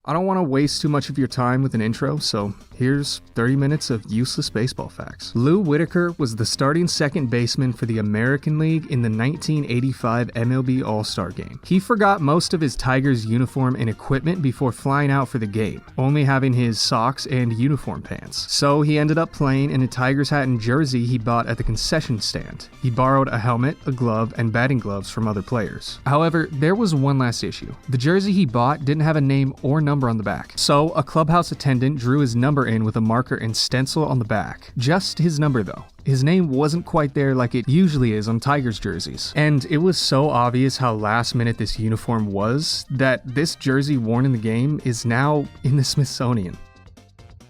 I don't want to waste too much of your time with an intro, so here's 30 minutes of useless baseball facts. Lou Whitaker was the starting second baseman for the American League in the 1985 MLB All-Star Game. He forgot most of his Tigers uniform and equipment before flying out for the game, only having his socks and uniform pants. So he ended up playing in a Tigers hat and jersey he bought at the concession stand. He borrowed a helmet, a glove, and batting gloves from other players. However, there was one last issue. The jersey he bought didn't have a name or number on the back. So a clubhouse attendant drew his number in with a marker and stencil on the back. Just his number though. His name wasn't quite there like it usually is on Tigers jerseys. And it was so obvious how last minute this uniform was that this jersey worn in the game is now in the Smithsonian.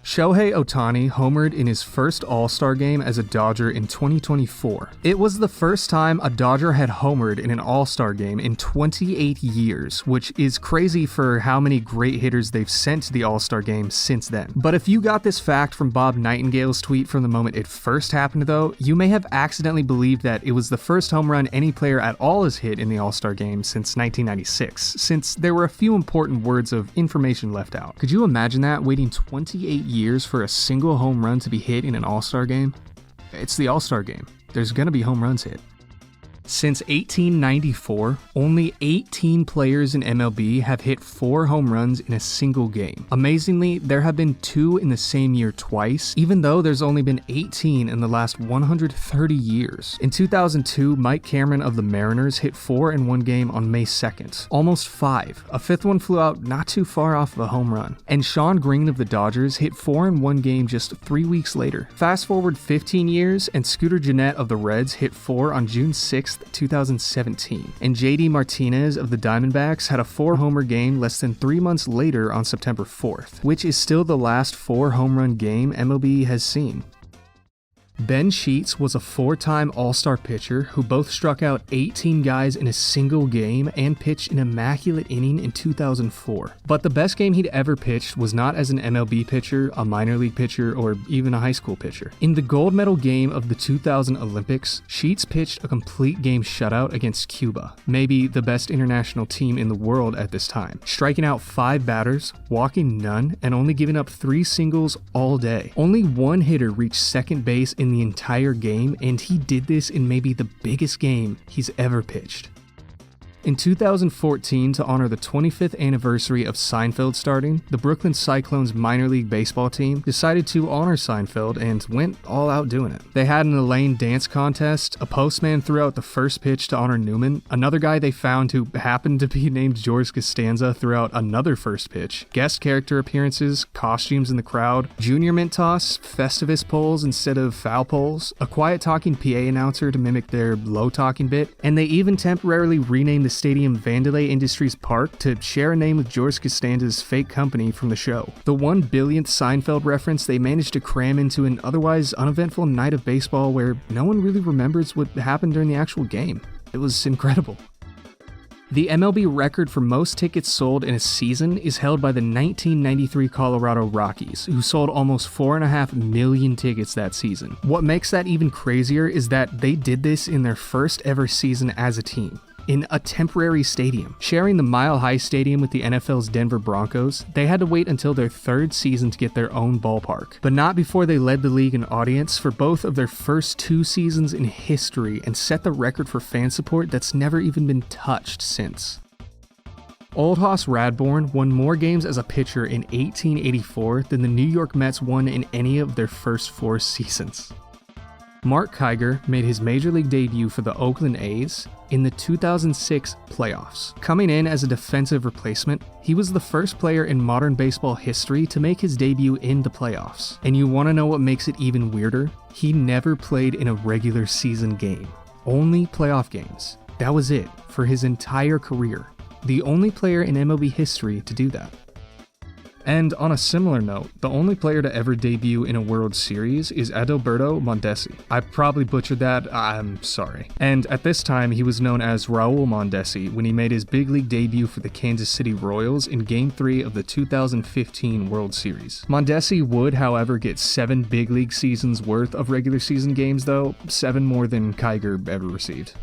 Shohei Ohtani homered in his first All-Star game as a Dodger in 2024. It was the first time a Dodger had homered in an All-Star game in 28 years, which is crazy for how many great hitters they've sent to the All-Star game since then. But if you got this fact from Bob Nightingale's tweet from the moment it first happened though, you may have accidentally believed that it was the first home run any player at all has hit in the All-Star game since 1996, since there were a few important words of information left out. Could you imagine that, waiting 28 years for a single home run to be hit in an All-Star game? It's the All-Star game. There's gonna be home runs hit. Since 1894, only 18 players in MLB have hit 4 home runs in a single game. Amazingly, there have been 2 in the same year twice, even though there's only been 18 in the last 130 years. In 2002, Mike Cameron of the Mariners hit 4 in one game on May 2nd. Almost 5. A 5th one flew out not too far off of a home run. And Sean Green of the Dodgers hit 4 in one game just 3 weeks later. Fast forward 15 years, and Scooter Gennett of the Reds hit 4 on June 6th, 2017, and JD Martinez of the Diamondbacks had a 4-homer game less than 3 months later on September 4th, which is still the last 4-home run game MLB has seen. Ben Sheets was a 4-time All-Star pitcher who both struck out 18 guys in a single game and pitched an immaculate inning in 2004. But the best game he'd ever pitched was not as an MLB pitcher, a minor league pitcher, or even a high school pitcher. In the gold medal game of the 2000 Olympics, Sheets pitched a complete game shutout against Cuba, maybe the best international team in the world at this time, striking out 5 batters, walking none, and only giving up 3 singles all day. Only one hitter reached second base in the entire game, and he did this in maybe the biggest game he's ever pitched. In 2014, to honor the 25th anniversary of Seinfeld starting, the Brooklyn Cyclones minor league baseball team decided to honor Seinfeld and went all out doing it. They had an Elaine dance contest, a postman threw out the first pitch to honor Newman, another guy they found who happened to be named George Costanza threw out another first pitch, guest character appearances, costumes in the crowd, junior mint toss, Festivus polls instead of foul polls, a quiet talking PA announcer to mimic their low talking bit, and they even temporarily renamed the stadium Vandelay Industries Park to share a name with George Costanza's fake company from the show. The 1 billionth Seinfeld reference they managed to cram into an otherwise uneventful night of baseball where no one really remembers what happened during the actual game. It was incredible. The MLB record for most tickets sold in a season is held by the 1993 Colorado Rockies, who sold almost 4.5 million tickets that season. What makes that even crazier is that they did this in their first ever season as a team, in a temporary stadium. Sharing the Mile High Stadium with the NFL's Denver Broncos, they had to wait until their 3rd season to get their own ballpark, but not before they led the league in audience for both of their first 2 seasons in history and set the record for fan support that's never even been touched since. Old Hoss Radbourn won more games as a pitcher in 1884 than the New York Mets won in any of their first 4 seasons. Mark Kiger made his major league debut for the Oakland A's in the 2006 playoffs. Coming in as a defensive replacement, he was the first player in modern baseball history to make his debut in the playoffs. And you want to know what makes it even weirder? He never played in a regular season game. Only playoff games. That was it for his entire career. The only player in MLB history to do that. And on a similar note, the only player to ever debut in a World Series is Adalberto Mondesi. I probably butchered that, I'm sorry. And at this time, he was known as Raul Mondesi when he made his big league debut for the Kansas City Royals in Game 3 of the 2015 World Series. Mondesi would, however, get 7 big league seasons worth of regular season games though, 7 more than Kiger ever received.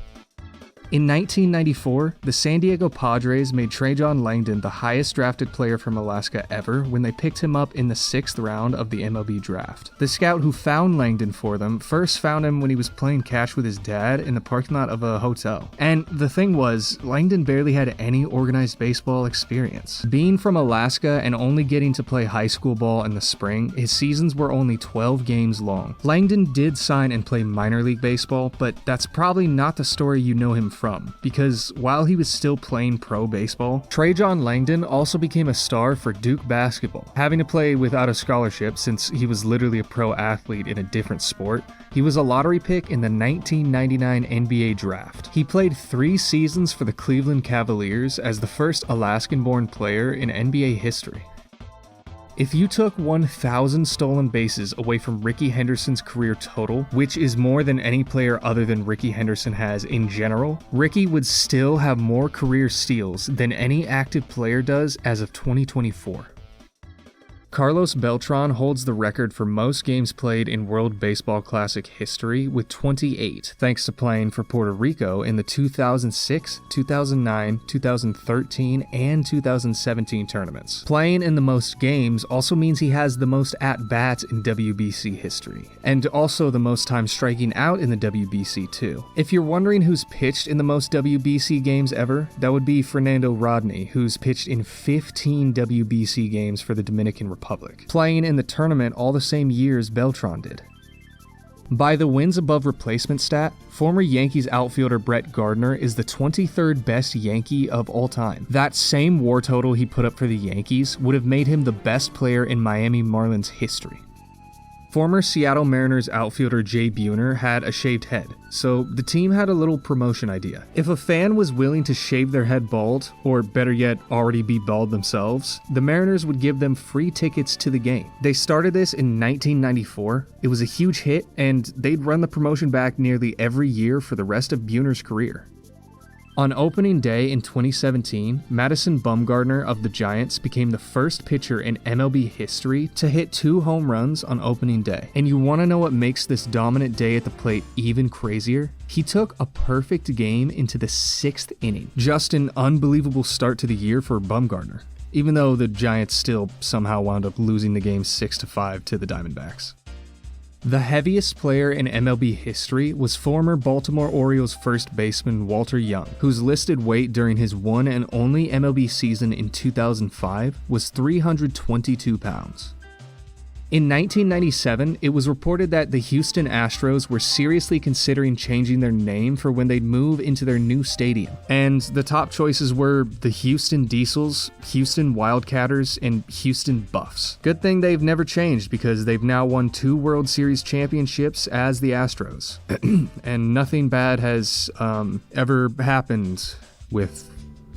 In 1994, the San Diego Padres made Trajan Langdon the highest drafted player from Alaska ever when they picked him up in the 6th round of the MLB draft. The scout who found Langdon for them first found him when he was playing catch with his dad in the parking lot of a hotel. And the thing was, Langdon barely had any organized baseball experience. Being from Alaska and only getting to play high school ball in the spring, his seasons were only 12 games long. Langdon did sign and play minor league baseball, but that's probably not the story you know him from, because while he was still playing pro baseball, Trajan Langdon also became a star for Duke basketball. Having to play without a scholarship since he was literally a pro athlete in a different sport, he was a lottery pick in the 1999 NBA draft. He played 3 seasons for the Cleveland Cavaliers as the first Alaskan-born player in NBA history. If you took 1,000 stolen bases away from Rickey Henderson's career total, which is more than any player other than Rickey Henderson has in general, Rickey would still have more career steals than any active player does as of 2024. Carlos Beltran holds the record for most games played in World Baseball Classic history with 28, thanks to playing for Puerto Rico in the 2006, 2009, 2013, and 2017 tournaments. Playing in the most games also means he has the most at-bats in WBC history, and also the most time striking out in the WBC too. If you're wondering who's pitched in the most WBC games ever, that would be Fernando Rodney, who's pitched in 15 WBC games for the Dominican Republic, playing in the tournament all the same years Beltran did. By the wins above replacement stat, former Yankees outfielder Brett Gardner is the 23rd best Yankee of all time. That same WAR total he put up for the Yankees would have made him the best player in Miami Marlins history. Former Seattle Mariners outfielder Jay Buhner had a shaved head, so the team had a little promotion idea. If a fan was willing to shave their head bald, or better yet, already be bald themselves, the Mariners would give them free tickets to the game. They started this in 1994, it was a huge hit, and they'd run the promotion back nearly every year for the rest of Buhner's career. On opening day in 2017, Madison Bumgarner of the Giants became the first pitcher in MLB history to hit 2 home runs on opening day. And you want to know what makes this dominant day at the plate even crazier? He took a perfect game into the 6th inning. Just an unbelievable start to the year for Bumgarner, even though the Giants still somehow wound up losing the game 6-5 to the Diamondbacks. The heaviest player in MLB history was former Baltimore Orioles first baseman Walter Young, whose listed weight during his one and only MLB season in 2005 was 322 pounds. In 1997, it was reported that the Houston Astros were seriously considering changing their name for when they'd move into their new stadium. And the top choices were the Houston Diesels, Houston Wildcatters, and Houston Buffs. Good thing they've never changed because they've now won 2 World Series championships as the Astros. And nothing bad has ever happened with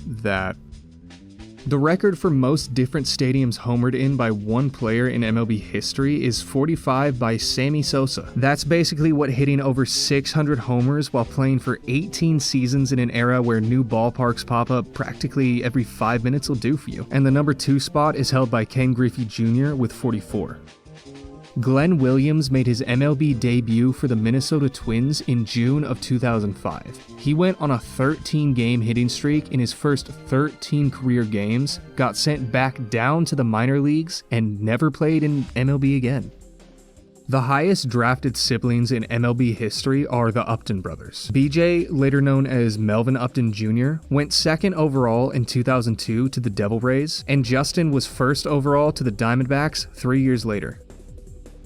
that. The record for most different stadiums homered in by one player in MLB history is 45 by Sammy Sosa. That's basically what hitting over 600 homers while playing for 18 seasons in an era where new ballparks pop up practically every 5 minutes will do for you. And the number 2 spot is held by Ken Griffey Jr. with 44. Glenn Williams made his MLB debut for the Minnesota Twins in June of 2005. He went on a 13-game hitting streak in his first 13 career games, got sent back down to the minor leagues, and never played in MLB again. The highest drafted siblings in MLB history are the Upton brothers. BJ, later known as Melvin Upton Jr., went 2nd overall in 2002 to the Devil Rays, and Justin was 1st overall to the Diamondbacks 3 years later.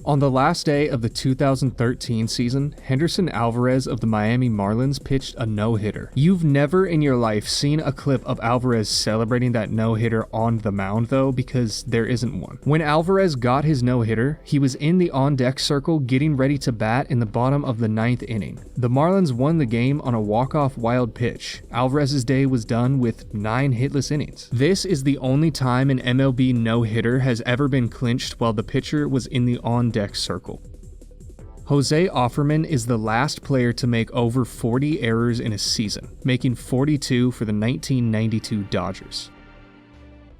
On the last day of the 2013 season, Henderson Alvarez of the Miami Marlins pitched a no-hitter. You've never in your life seen a clip of Alvarez celebrating that no-hitter on the mound though, because there isn't one. When Alvarez got his no-hitter, he was in the on-deck circle getting ready to bat in the bottom of the 9th inning. The Marlins won the game on a walk-off wild pitch. Alvarez's day was done with 9 hitless innings. This is the only time an MLB no-hitter has ever been clinched while the pitcher was in the on-deck circle. Jose Offerman is the last player to make over 40 errors in a season, making 42 for the 1992 Dodgers.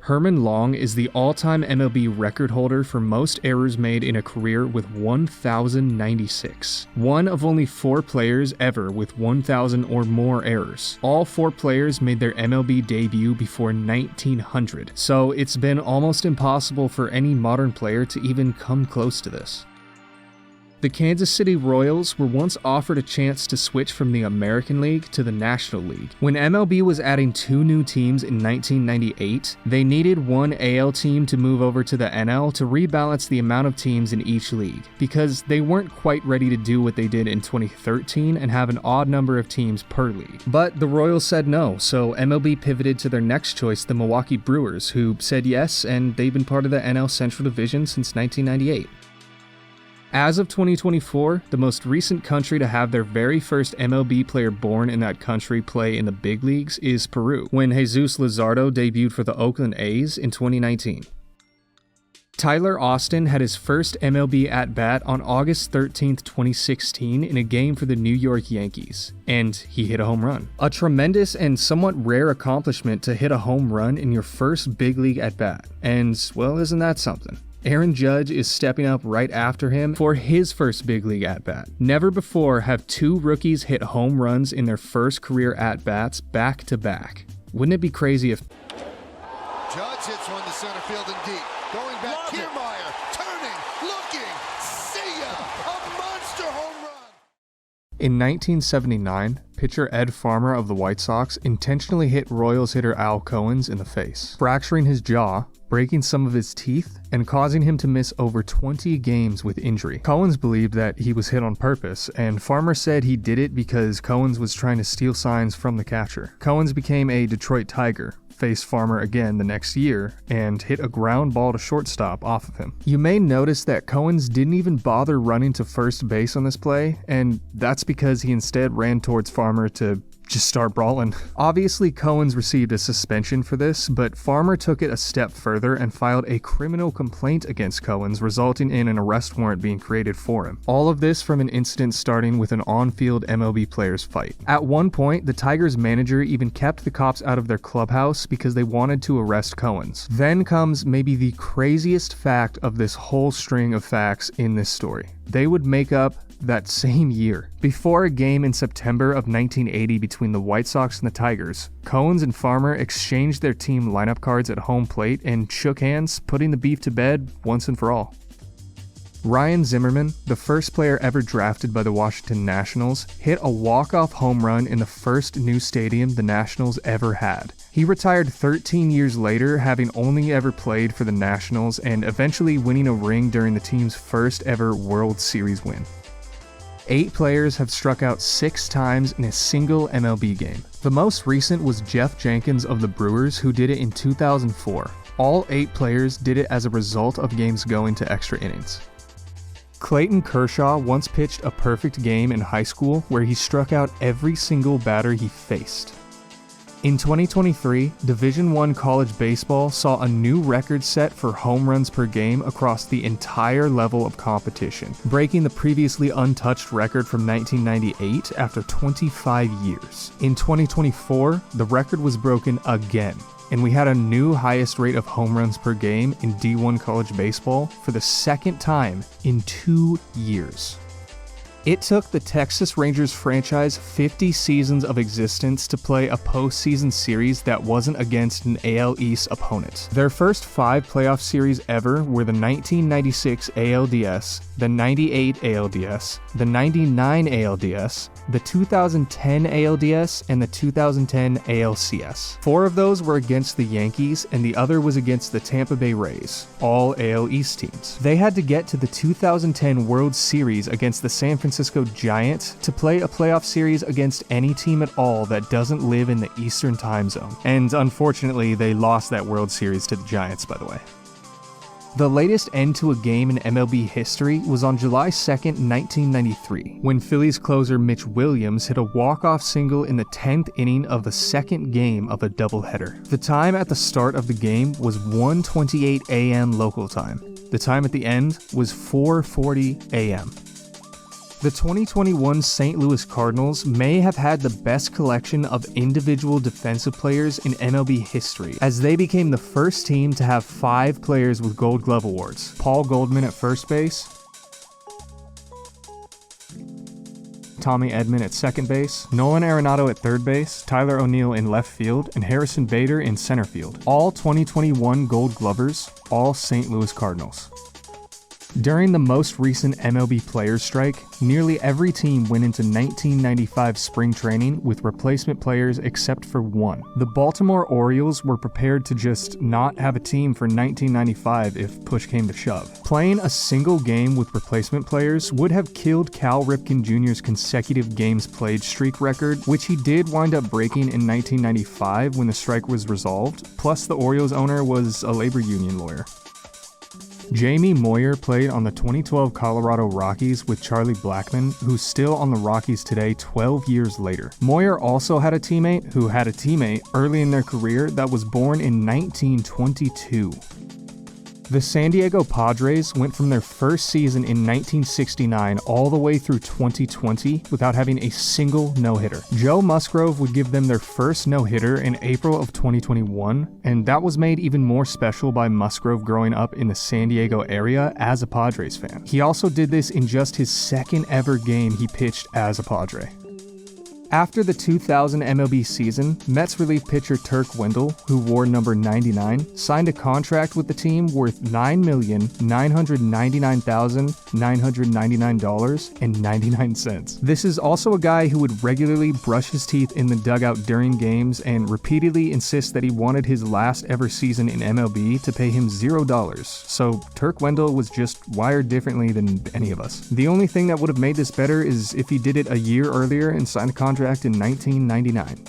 Herman Long is the all-time MLB record holder for most errors made in a career with 1,096. One of only 4 players ever with 1,000 or more errors. All 4 players made their MLB debut before 1900, so it's been almost impossible for any modern player to even come close to this. The Kansas City Royals were once offered a chance to switch from the American League to the National League. When MLB was adding 2 new teams in 1998, they needed one AL team to move over to the NL to rebalance the amount of teams in each league, because they weren't quite ready to do what they did in 2013 and have an odd number of teams per league. But the Royals said no, so MLB pivoted to their next choice, the Milwaukee Brewers, who said yes, and they've been part of the NL Central Division since 1998. As of 2024, the most recent country to have their very first MLB player born in that country play in the big leagues is Peru, when Jesus Luzardo debuted for the Oakland A's in 2019. Tyler Austin had his first MLB at-bat on August 13, 2016 in a game for the New York Yankees, and he hit a home run. A tremendous and somewhat rare accomplishment to hit a home run in your first big league at-bat, and well, isn't that something? Aaron Judge is stepping up right after him for his first big league at-bat. Never before have 2 rookies hit home runs in their first career at-bats back-to-back. Wouldn't it be crazy if... Judge hits one to center field and deep. Going back, Kiermaier, turning, looking, see ya! A monster home run! In 1979, pitcher Ed Farmer of the White Sox intentionally hit Royals hitter Al Cowens in the face, fracturing his jaw, breaking some of his teeth, and causing him to miss over 20 games with injury. Cowens believed that he was hit on purpose, and Farmer said he did it because Cowens was trying to steal signs from the catcher. Cowens became a Detroit Tiger, faced Farmer again the next year, and hit a ground ball to shortstop off of him. You may notice that Cowens didn't even bother running to first base on this play, and that's because he instead ran towards Farmer to just start brawling. Obviously, Cowens received a suspension for this, but Farmer took it a step further and filed a criminal complaint against Cowens, resulting in an arrest warrant being created for him. All of this from an incident starting with an on-field MLB player's fight. At one point, the Tigers manager even kept the cops out of their clubhouse because they wanted to arrest Cowens. Then comes maybe the craziest fact of this whole string of facts in this story. They would make up that same year. Before a game in September of 1980 between the White Sox and the Tigers, Cowens and Farmer exchanged their team lineup cards at home plate and shook hands, putting the beef to bed once and for all. Ryan Zimmerman, the first player ever drafted by the Washington Nationals, hit a walk-off home run in the first new stadium the Nationals ever had. He retired 13 years later, having only ever played for the Nationals and eventually winning a ring during the team's first ever World Series win. 8 players have struck out 6 times in a single MLB game. The most recent was Jeff Jenkins of the Brewers, who did it in 2004. All 8 players did it as a result of games going to extra innings. Clayton Kershaw once pitched a perfect game in high school where he struck out every single batter he faced. In 2023, Division I college baseball saw a new record set for home runs per game across the entire level of competition, breaking the previously untouched record from 1998 after 25 years. In 2024, the record was broken again, and we had a new highest rate of home runs per game in D1 college baseball for the second time in 2 years. It took the Texas Rangers franchise 50 seasons of existence to play a postseason series that wasn't against an AL East opponent. Their first 5 playoff series ever were the 1996 ALDS, the 98 ALDS, the 99 ALDS, the 2010 ALDS, and the 2010 ALCS. 4 of those were against the Yankees, and the other was against the Tampa Bay Rays, all AL East teams. They had to get to the 2010 World Series against the San Francisco Giants to play a playoff series against any team at all that doesn't live in the Eastern time zone. And unfortunately, they lost that World Series to the Giants, by the way. The latest end to a game in MLB history was on July 2nd, 1993, when Phillies closer Mitch Williams hit a walk-off single in the 10th inning of the second game of a doubleheader. The time at the start of the game was 1:28 a.m. local time. The time at the end was 4:40 a.m. The 2021 St. Louis Cardinals may have had the best collection of individual defensive players in MLB history, as they became the first team to have 5 players with Gold Glove awards. Paul Goldman at first base, Tommy Edman at second base, Nolan Arenado at third base, Tyler O'Neill in left field, and Harrison Bader in center field. All 2021 Gold Glovers, all St. Louis Cardinals. During the most recent MLB players' strike, nearly every team went into 1995 spring training with replacement players except for one. The Baltimore Orioles were prepared to just not have a team for 1995 if push came to shove. Playing a single game with replacement players would have killed Cal Ripken Jr.'s consecutive games played streak record, which he did wind up breaking in 1995 when the strike was resolved, plus the Orioles owner was a labor union lawyer. Jamie Moyer played on the 2012 Colorado Rockies with Charlie Blackmon, who's still on the Rockies today 12 years later. Moyer also had a teammate who had a teammate early in their career that was born in 1922. The San Diego Padres went from their first season in 1969 all the way through 2020 without having a single no-hitter. Joe Musgrove would give them their first no-hitter in April of 2021, and that was made even more special by Musgrove growing up in the San Diego area as a Padres fan. He also did this in just his second ever game he pitched as a Padre. After the 2000 MLB season, Mets relief pitcher Turk Wendell, who wore number 99, signed a contract with the team worth $9,999,999.99. This is also a guy who would regularly brush his teeth in the dugout during games and repeatedly insist that he wanted his last ever season in MLB to pay him $0. So Turk Wendell was just wired differently than any of us. The only thing that would have made this better is if he did it a year earlier and signed a contract in 1999.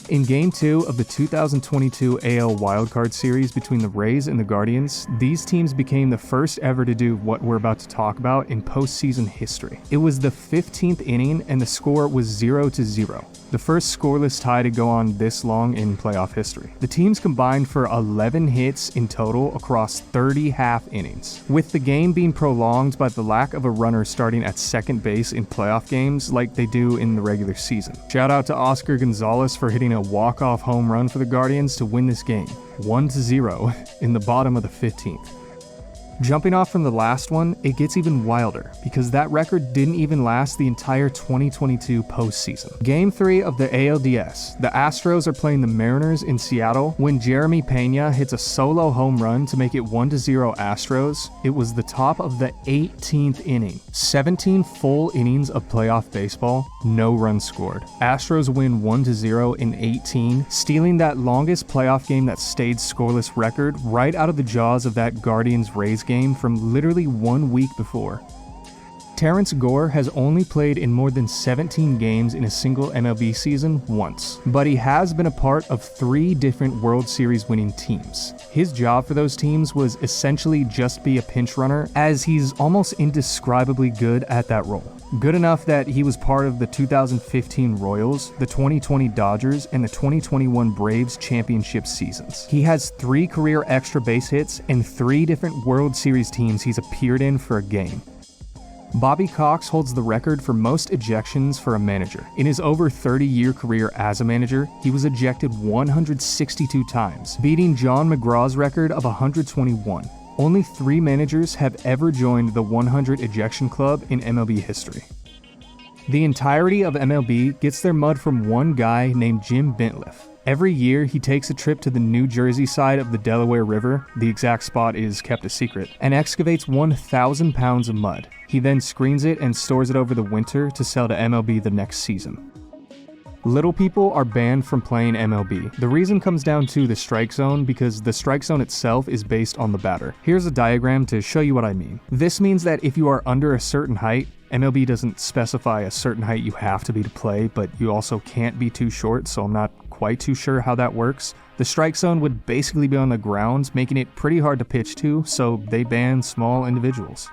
In Game 2 of the 2022 AL Wildcard Series between the Rays and the Guardians, these teams became the first ever to do what we're about to talk about in postseason history. It was the 15th inning and the score was 0-0. The first scoreless tie to go on this long in playoff history. The teams combined for 11 hits in total across 30 half innings, with the game being prolonged by the lack of a runner starting at second base in playoff games like they do in the regular season. Shout out to Oscar Gonzalez for hitting a walk-off home run for the Guardians to win this game, 1-0, in the bottom of the 15th. Jumping off from the last one, it gets even wilder, because that record didn't even last the entire 2022 postseason. Game 3 of the ALDS, the Astros are playing the Mariners in Seattle when Jeremy Pena hits a solo home run to make it 1-0 Astros. It was the top of the 18th inning. 17 full innings of playoff baseball, no runs scored. Astros win 1-0 in 18, stealing that longest playoff game that stayed scoreless record right out of the jaws of that Guardians-Rays game from literally 1 week before. Terrence Gore has only played in more than 17 games in a single MLB season once, but he has been a part of 3 different World Series winning teams. His job for those teams was essentially just be a pinch runner, as he's almost indescribably good at that role. Good enough that he was part of the 2015 Royals, the 2020 Dodgers, and the 2021 Braves championship seasons. He has 3 career extra base hits and 3 different World Series teams he's appeared in for a game. Bobby Cox holds the record for most ejections for a manager. In his over 30-year career as a manager, he was ejected 162 times, beating John McGraw's record of 121. Only 3 managers have ever joined the 100 ejection club in MLB history. The entirety of MLB gets their mud from one guy named Jim Bentliff. Every year, he takes a trip to the New Jersey side of the Delaware River, the exact spot is kept a secret, and excavates 1,000 pounds of mud. He then screens it and stores it over the winter to sell to MLB the next season. Little people are banned from playing MLB. The reason comes down to the strike zone because the strike zone itself is based on the batter. Here's a diagram to show you what I mean. This means that if you are under a certain height, MLB doesn't specify a certain height you have to be to play, but you also can't be too short, so I'm not quite too sure how that works. The strike zone would basically be on the ground, making it pretty hard to pitch to, so they ban small individuals.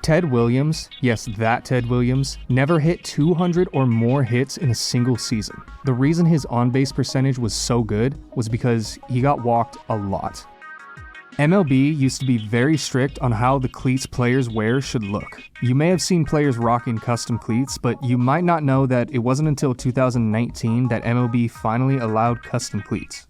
Ted Williams, yes, that Ted Williams, never hit 200 or more hits in a single season. The reason his on-base percentage was so good was because he got walked a lot. MLB used to be very strict on how the cleats players wear should look. You may have seen players rocking custom cleats, but you might not know that it wasn't until 2019 that MLB finally allowed custom cleats.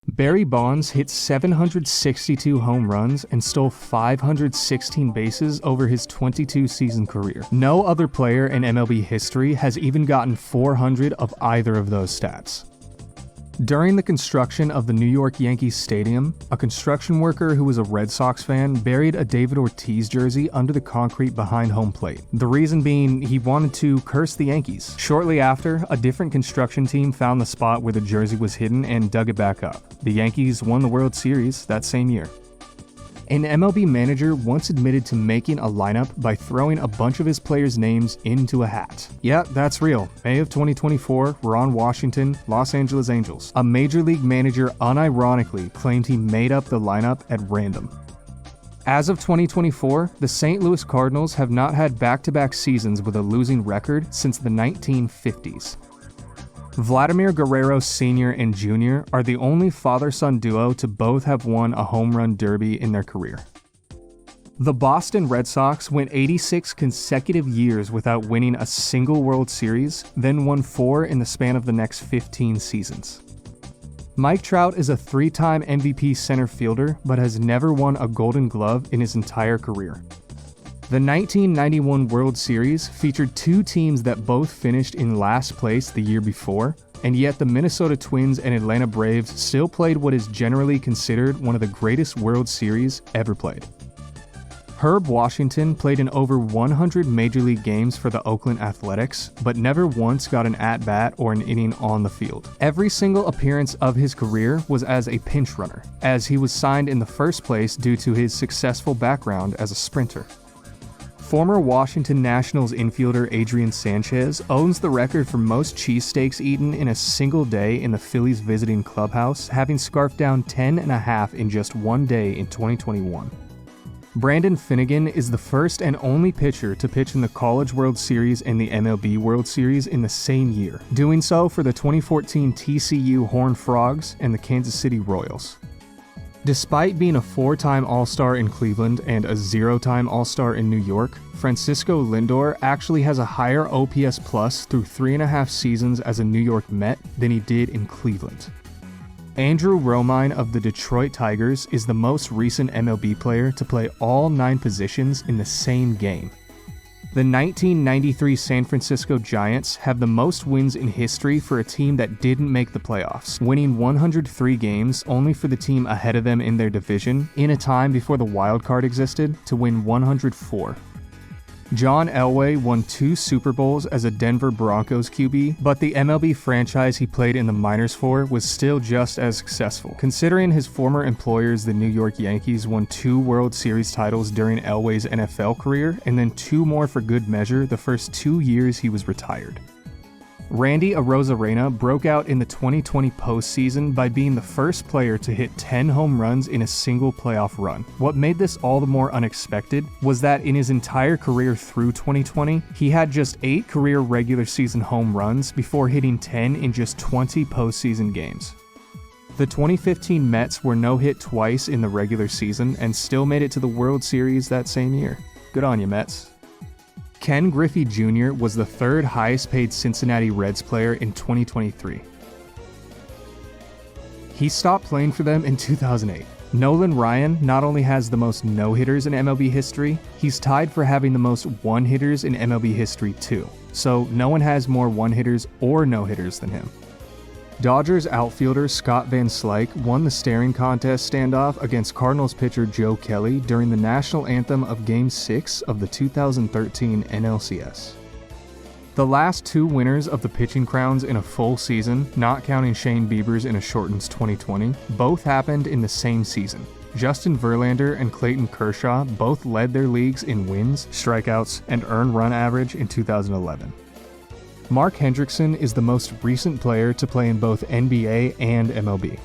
Barry Bonds hit 762 home runs and stole 516 bases over his 22-season career. No other player in MLB history has even gotten 400 of either of those stats. During the construction of the New York Yankees Stadium, a construction worker who was a Red Sox fan buried a David Ortiz jersey under the concrete behind home plate. The reason being he wanted to curse the Yankees. Shortly after, a different construction team found the spot where the jersey was hidden and dug it back up. The Yankees won the World Series that same year. An MLB manager once admitted to making a lineup by throwing a bunch of his players' names into a hat. Yeah, that's real. May of 2024, Ron Washington, Los Angeles Angels. A major league manager unironically claimed he made up the lineup at random. As of 2024, the St. Louis Cardinals have not had back-to-back seasons with a losing record since the 1950s. Vladimir Guerrero Sr. and Jr. are the only father-son duo to both have won a home run derby in their career. The Boston Red Sox went 86 consecutive years without winning a single World Series, then won 4 in the span of the next 15 seasons. Mike Trout is a 3-time MVP center fielder, but has never won a Golden Glove in his entire career. The 1991 World Series featured 2 teams that both finished in last place the year before, and yet the Minnesota Twins and Atlanta Braves still played what is generally considered one of the greatest World Series ever played. Herb Washington played in over 100 Major League games for the Oakland Athletics, but never once got an at-bat or an inning on the field. Every single appearance of his career was as a pinch runner, as he was signed in the first place due to his successful background as a sprinter. Former Washington Nationals infielder Adrian Sanchez owns the record for most cheesesteaks eaten in a single day in the Phillies visiting clubhouse, having scarfed down 10.5 in just one day in 2021. Brandon Finnegan is the first and only pitcher to pitch in the College World Series and the MLB World Series in the same year, doing so for the 2014 TCU Horned Frogs and the Kansas City Royals. Despite being a 4-time All-Star in Cleveland and a 0-time All-Star in New York, Francisco Lindor actually has a higher OPS plus through 3.5 seasons as a New York Met than he did in Cleveland. Andrew Romine of the Detroit Tigers is the most recent MLB player to play all 9 positions in the same game. The 1993 San Francisco Giants have the most wins in history for a team that didn't make the playoffs, winning 103 games only for the team ahead of them in their division, in a time before the wild card existed, to win 104. John Elway won 2 Super Bowls as a Denver Broncos QB, but the MLB franchise he played in the minors for was still just as successful. Considering his former employers, the New York Yankees, won 2 World Series titles during Elway's NFL career, and then 2 more for good measure the first 2 years he was retired. Randy Arozarena broke out in the 2020 postseason by being the first player to hit 10 home runs in a single playoff run. What made this all the more unexpected was that in his entire career through 2020, he had just 8 career regular season home runs before hitting 10 in just 20 postseason games. The 2015 Mets were no-hit twice in the regular season and still made it to the World Series that same year. Good on you, Mets. Ken Griffey Jr. was the 3rd highest-paid Cincinnati Reds player in 2023. He stopped playing for them in 2008. Nolan Ryan not only has the most no-hitters in MLB history, he's tied for having the most one-hitters in MLB history too. So no one has more one-hitters or no-hitters than him. Dodgers outfielder Scott Van Slyke won the staring contest standoff against Cardinals pitcher Joe Kelly during the national anthem of Game 6 of the 2013 NLCS. The last 2 winners of the pitching crowns in a full season, not counting Shane Bieber's in a shortened 2020, both happened in the same season. Justin Verlander and Clayton Kershaw both led their leagues in wins, strikeouts, and earned run average in 2011. Mark Hendrickson is the most recent player to play in both NBA and MLB.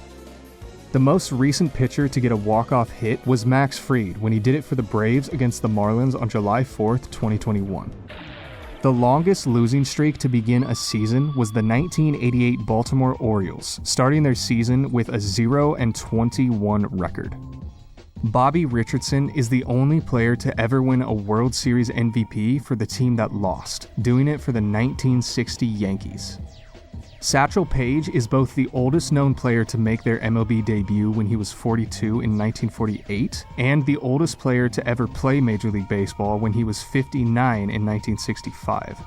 The most recent pitcher to get a walk-off hit was Max Fried when he did it for the Braves against the Marlins on July 4th, 2021. The longest losing streak to begin a season was the 1988 Baltimore Orioles, starting their season with a 0-21 record. Bobby Richardson is the only player to ever win a World Series MVP for the team that lost, doing it for the 1960 Yankees. Satchel Paige is both the oldest known player to make their MLB debut when he was 42 in 1948, and the oldest player to ever play Major League Baseball when he was 59 in 1965.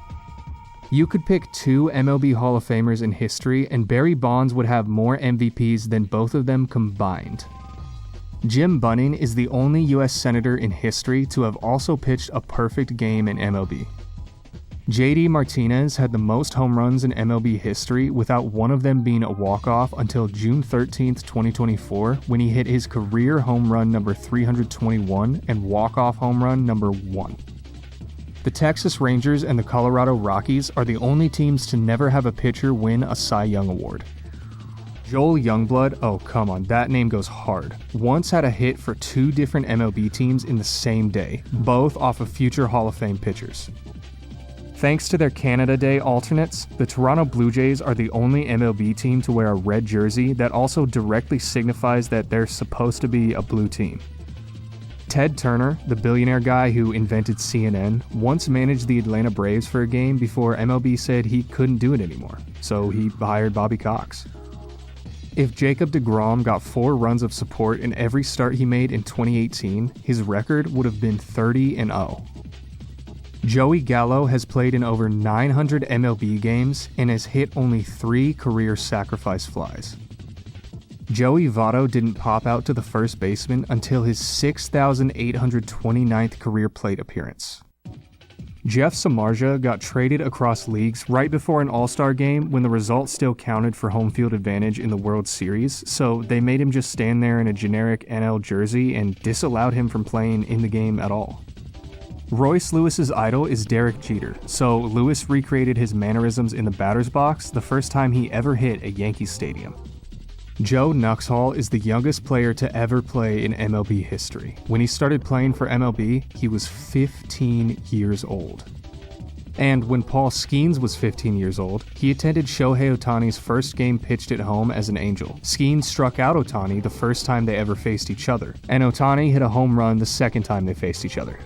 You could pick two MLB Hall of Famers in history, and Barry Bonds would have more MVPs than both of them combined. Jim Bunning is the only U.S. Senator in history to have also pitched a perfect game in MLB. JD Martinez had the most home runs in MLB history without one of them being a walk-off until June 13, 2024, when he hit his career home run number 321 and walk-off home run number 1. The Texas Rangers and the Colorado Rockies are the only teams to never have a pitcher win a Cy Young Award. Joel Youngblood, oh come on, that name goes hard, once had a hit for 2 different MLB teams in the same day, both off of future Hall of Fame pitchers. Thanks to their Canada Day alternates, the Toronto Blue Jays are the only MLB team to wear a red jersey that also directly signifies that they're supposed to be a blue team. Ted Turner, the billionaire guy who invented CNN, once managed the Atlanta Braves for a game before MLB said he couldn't do it anymore, so he hired Bobby Cox. If Jacob deGrom got 4 runs of support in every start he made in 2018, his record would have been 30-0. Joey Gallo has played in over 900 MLB games and has hit only 3 career sacrifice flies. Joey Votto didn't pop out to the first baseman until his 6,829th career plate appearance. Jeff Samardzija got traded across leagues right before an All-Star game when the result still counted for home field advantage in the World Series, so they made him just stand there in a generic NL jersey and disallowed him from playing in the game at all. Royce Lewis's idol is Derek Jeter, so Lewis recreated his mannerisms in the batter's box the first time he ever hit a Yankees stadium. Joe Nuxhall is the youngest player to ever play in MLB history. When he started playing for MLB, he was 15 years old. And when Paul Skeens was 15 years old, he attended Shohei Ohtani's first game pitched at home as an Angel. Skeens struck out Ohtani the first time they ever faced each other, and Ohtani hit a home run the second time they faced each other.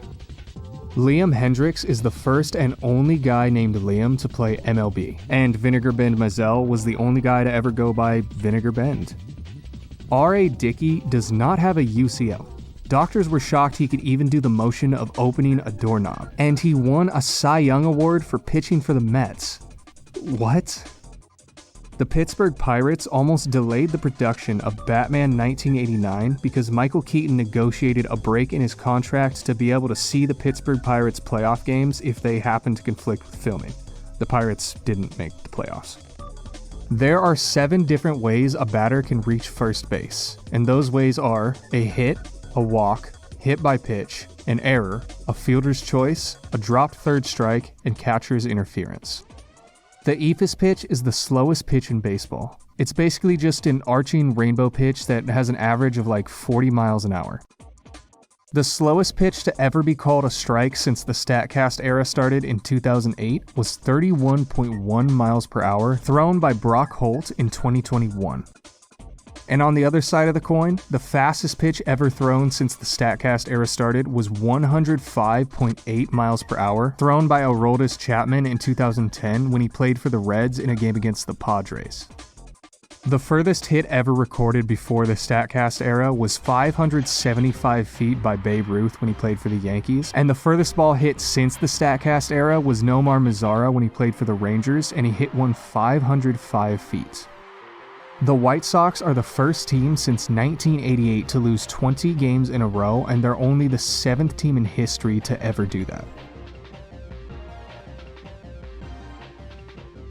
Liam Hendriks is the first and only guy named Liam to play MLB, and Vinegar Bend Mazel was the only guy to ever go by Vinegar Bend. R.A. Dickey does not have a UCL. Doctors were shocked he could even do the motion of opening a doorknob, and he won a Cy Young Award for pitching for the Mets. What? The Pittsburgh Pirates almost delayed the production of Batman 1989 because Michael Keaton negotiated a break in his contract to be able to see the Pittsburgh Pirates playoff games if they happened to conflict with filming. The Pirates didn't make the playoffs. There are 7 different ways a batter can reach first base, and those ways are a hit, a walk, hit by pitch, an error, a fielder's choice, a dropped third strike, and catcher's interference. The eephus pitch is the slowest pitch in baseball. It's basically just an arching rainbow pitch that has an average of like 40 miles an hour. The slowest pitch to ever be called a strike since the StatCast era started in 2008 was 31.1 miles per hour, thrown by Brock Holt in 2021. And on the other side of the coin, the fastest pitch ever thrown since the StatCast era started was 105.8 miles per hour, thrown by Aroldis Chapman in 2010 when he played for the Reds in a game against the Padres. The furthest hit ever recorded before the StatCast era was 575 feet by Babe Ruth when he played for the Yankees, and the furthest ball hit since the StatCast era was Nomar Mazara when he played for the Rangers, and he hit one 505 feet. The White Sox are the first team since 1988 to lose 20 games in a row, and they're only the 7th team in history to ever do that.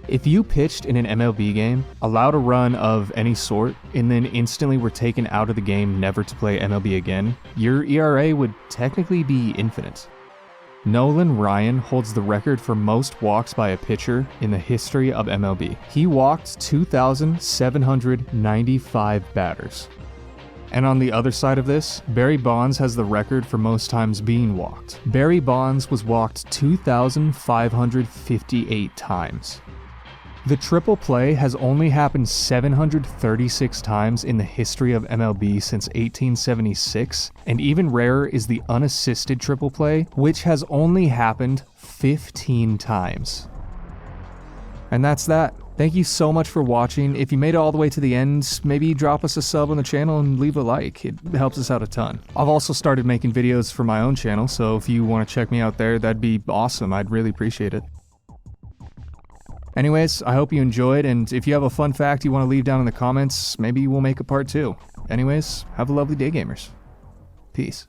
If you pitched in an MLB game, allowed a run of any sort, and then instantly were taken out of the game never to play MLB again, your ERA would technically be infinite. Nolan Ryan holds the record for most walks by a pitcher in the history of MLB. He walked 2,795 batters. And on the other side of this, Barry Bonds has the record for most times being walked. Barry Bonds was walked 2,558 times. The triple play has only happened 736 times in the history of MLB since 1876, and even rarer is the unassisted triple play, which has only happened 15 times. And that's that. Thank you so much for watching. If you made it all the way to the end, maybe drop us a sub on the channel and leave a like. It helps us out a ton. I've also started making videos for my own channel, so if you want to check me out there, that'd be awesome. I'd really appreciate it. Anyways, I hope you enjoyed, and if you have a fun fact you want to leave down in the comments, maybe we'll make a part 2. Anyways, have a lovely day, gamers. Peace.